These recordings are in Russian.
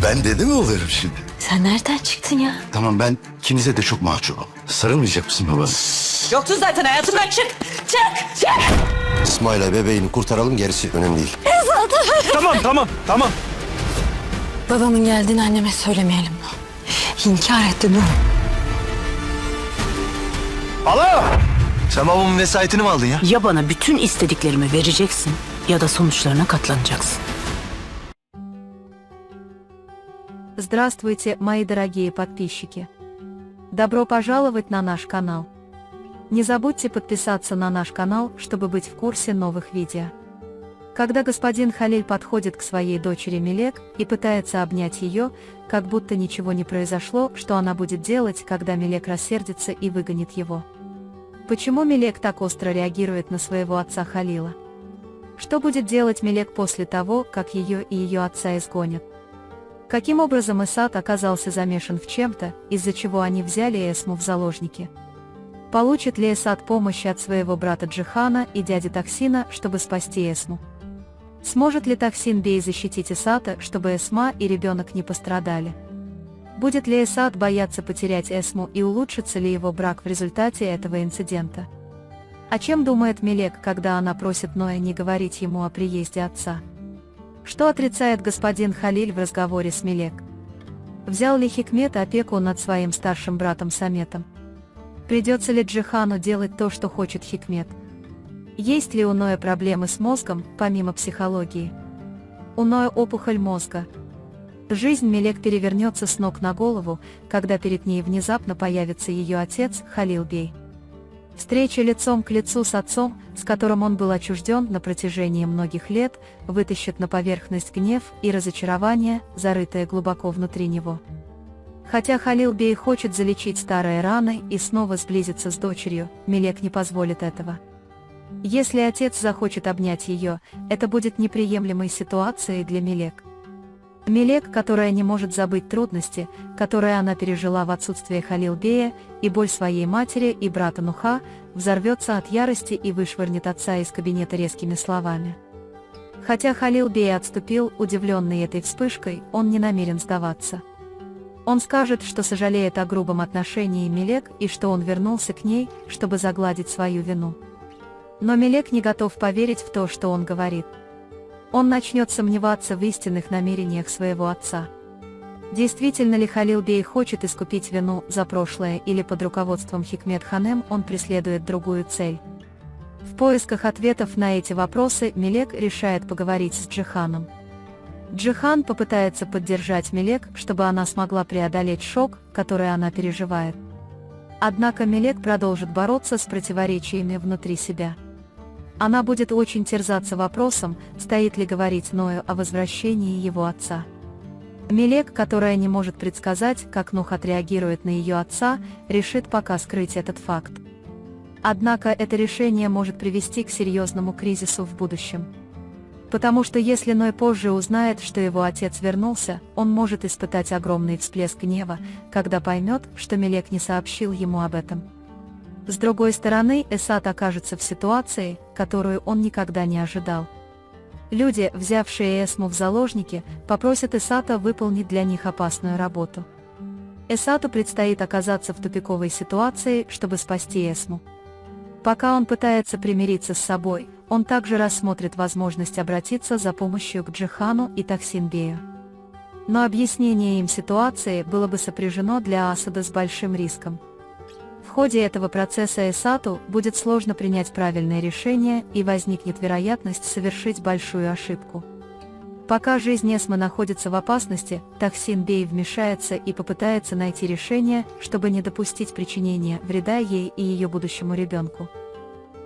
Ben dede mi oluyorum şimdi? Sen nereden çıktın ya? Tamam, ben ikinize de çok mahcubum. Sarılmayacak mısın baba? Yoksun zaten hayatımdan, çık! Çık! Çık! İsmail'e bebeğini kurtaralım, gerisi önemli değil. Tamam. Babamın geldiğini anneme söylemeyelim. İnkar etti Nuh. Sen babamın vesayetini mi aldın ya? Ya bana bütün istediklerimi vereceksin ya da sonuçlarına katlanacaksın. Здравствуйте, мои дорогие подписчики! Добро пожаловать на наш канал! Не забудьте подписаться на наш канал, чтобы быть в курсе новых видео. Когда господин Халиль подходит к своей дочери Мелек и пытается обнять ее, как будто ничего не произошло, что она будет делать, когда Мелек рассердится и выгонит его? Почему Мелек так остро реагирует на своего отца Халила? Что будет делать Мелек после того, как ее и ее отца изгонят? Каким образом Эсад оказался замешан в чем-то, из-за чего они взяли Эсму в заложники? Получит ли Эсад помощи от своего брата Джихана и дяди Таксина, чтобы спасти Эсму? Сможет ли Таксин Бей защитить Эсада, чтобы Эсма и ребенок не пострадали? Будет ли Эсад бояться потерять Эсму и улучшится ли его брак в результате этого инцидента? О чем думает Мелек, когда она просит Ноя не говорить ему о приезде отца? Что отрицает господин Халиль в разговоре с Мелек? Взял ли Хикмет опеку над своим старшим братом Саметом? Придется ли Джихану делать то, что хочет Хикмет? Есть ли у Ноя проблемы с мозгом, помимо психологии? У Ноя опухоль мозга. Жизнь Мелек перевернется с ног на голову, когда перед ней внезапно появится ее отец Халил Бей. Встреча лицом к лицу с отцом, с которым он был отчужден на протяжении многих лет, вытащит на поверхность гнев и разочарование, зарытое глубоко внутри него. Хотя Халил Бей хочет залечить старые раны и снова сблизиться с дочерью, Мелек не позволит этого. Если отец захочет обнять ее, это будет неприемлемой ситуацией для Мелек. Мелек, которая не может забыть трудности, которые она пережила в отсутствие Халил Бея, и боль своей матери и брата Нуха, взорвется от ярости и вышвырнет отца из кабинета резкими словами. Хотя Халил Бей отступил, удивленный этой вспышкой, он не намерен сдаваться. Он скажет, что сожалеет о грубом отношении Мелек и что он вернулся к ней, чтобы загладить свою вину. Но Мелек не готов поверить в то, что он говорит. Он начнет сомневаться в истинных намерениях своего отца. Действительно ли Халил Бей хочет искупить вину за прошлое, или под руководством Хикмет Ханем он преследует другую цель? В поисках ответов на эти вопросы Мелек решает поговорить с Джиханом. Джихан попытается поддержать Мелек, чтобы она смогла преодолеть шок, который она переживает. Однако Мелек продолжит бороться с противоречиями внутри себя. Она будет очень терзаться вопросом, стоит ли говорить Ною о возвращении его отца. Мелек, которая не может предсказать, как Нух отреагирует на ее отца, решит пока скрыть этот факт. Однако это решение может привести к серьезному кризису в будущем. Потому что если Ной позже узнает, что его отец вернулся, он может испытать огромный всплеск гнева, когда поймет, что Мелек не сообщил ему об этом. С другой стороны, Эсад окажется в ситуации, которую он никогда не ожидал. Люди, взявшие Эсму в заложники, попросят Эсада выполнить для них опасную работу. Эсаду предстоит оказаться в тупиковой ситуации, чтобы спасти Эсму. Пока он пытается примириться с собой, он также рассмотрит возможность обратиться за помощью к Джихану и Таксин-Бею. Но объяснение им ситуации было бы сопряжено для Асада с большим риском. В ходе этого процесса Эсаду будет сложно принять правильное решение и возникнет вероятность совершить большую ошибку. Пока жизнь Эсмы находится в опасности, Таксин Бей вмешается и попытается найти решение, чтобы не допустить причинения вреда ей и ее будущему ребенку.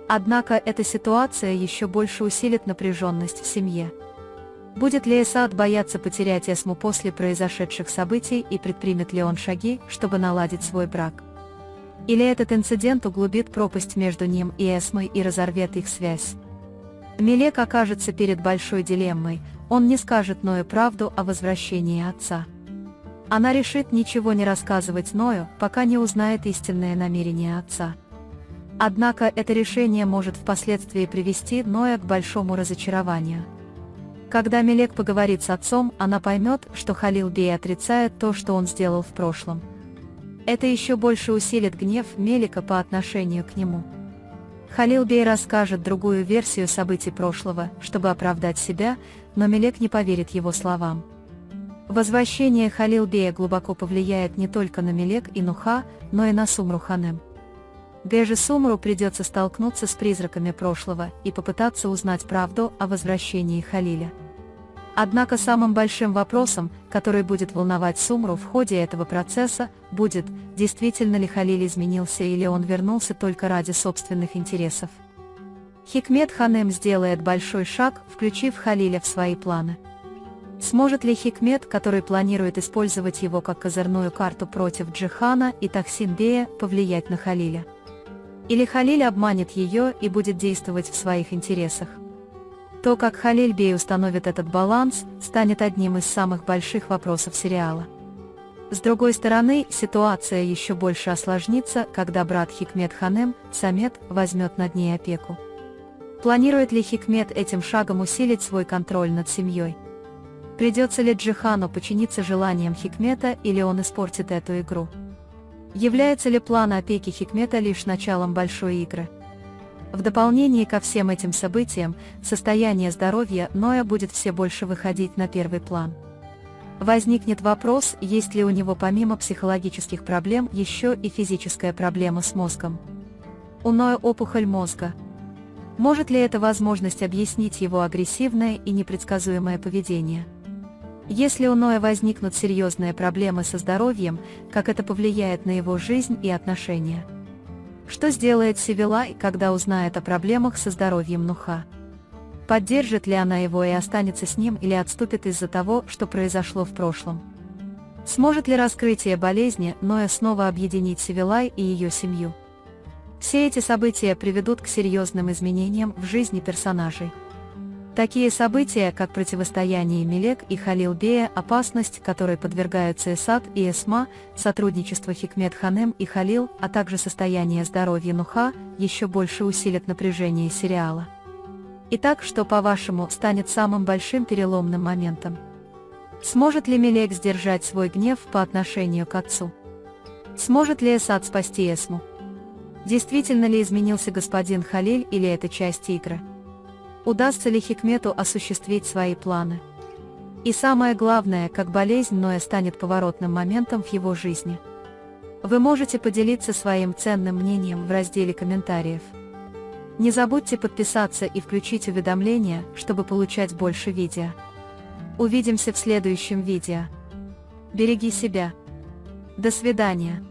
Однако эта ситуация еще больше усилит напряженность в семье. Будет ли Эсад бояться потерять Эсму после произошедших событий и предпримет ли он шаги, чтобы наладить свой брак? Или этот инцидент углубит пропасть между ним и Эсмой и разорвет их связь? Мелек окажется перед большой дилеммой, он не скажет Ною правду о возвращении отца. Она решит ничего не рассказывать Ною, пока не узнает истинное намерение отца. Однако это решение может впоследствии привести Ноя к большому разочарованию. Когда Мелек поговорит с отцом, она поймет, что Халил Бей отрицает то, что он сделал в прошлом. Это еще больше усилит гнев Мелика по отношению к нему. Халил Бей расскажет другую версию событий прошлого, чтобы оправдать себя, но Мелек не поверит его словам. Возвращение Халил Бея глубоко повлияет не только на Мелек и Нуха, но и на Сумру Ханем. Гэже Сумру придется столкнуться с призраками прошлого и попытаться узнать правду о возвращении Халиля. Однако самым большим вопросом, который будет волновать Сумру в ходе этого процесса, будет, действительно ли Халиль изменился или он вернулся только ради собственных интересов. Хикмет Ханем сделает большой шаг, включив Халиля в свои планы. Сможет ли Хикмет, который планирует использовать его как козырную карту против Джихана и Тахсин Бея, повлиять на Халиля? Или Халиль обманет ее и будет действовать в своих интересах? То, как Халиль Бей установит этот баланс, станет одним из самых больших вопросов сериала. С другой стороны, ситуация еще больше осложнится, когда брат Хикмет Ханем, Самет, возьмет над ней опеку. Планирует ли Хикмет этим шагом усилить свой контроль над семьей? Придется ли Джихану подчиниться желаниям Хикмета или он испортит эту игру? Является ли план опеки Хикмета лишь началом большой игры? В дополнение ко всем этим событиям, состояние здоровья Ноя будет все больше выходить на первый план. Возникнет вопрос, есть ли у него помимо психологических проблем еще и физическая проблема с мозгом. У Ноя опухоль мозга. Может ли эта возможность объяснить его агрессивное и непредсказуемое поведение? Если у Ноя возникнут серьезные проблемы со здоровьем, как это повлияет на его жизнь и отношения? Что сделает Севилай, когда узнает о проблемах со здоровьем Нуха? Поддержит ли она его и останется с ним или отступит из-за того, что произошло в прошлом? Сможет ли раскрытие болезни Ноя снова объединить Севилай и ее семью? Все эти события приведут к серьезным изменениям в жизни персонажей. Такие события, как противостояние Мелек и Халил Бея, опасность, которой подвергаются Эсад и Эсма, сотрудничество Хикмет Ханем и Халил, а также состояние здоровья Нуха, еще больше усилят напряжение сериала. Итак, что, по-вашему, станет самым большим переломным моментом? Сможет ли Мелек сдержать свой гнев по отношению к отцу? Сможет ли Эсад спасти Эсму? Действительно ли изменился господин Халиль или это часть игры? Удастся ли Хикмету осуществить свои планы? И самое главное, как болезнь Ноя станет поворотным моментом в его жизни? Вы можете поделиться своим ценным мнением в разделе комментариев. Не забудьте подписаться и включить уведомления, чтобы получать больше видео. Увидимся в следующем видео. Береги себя. До свидания.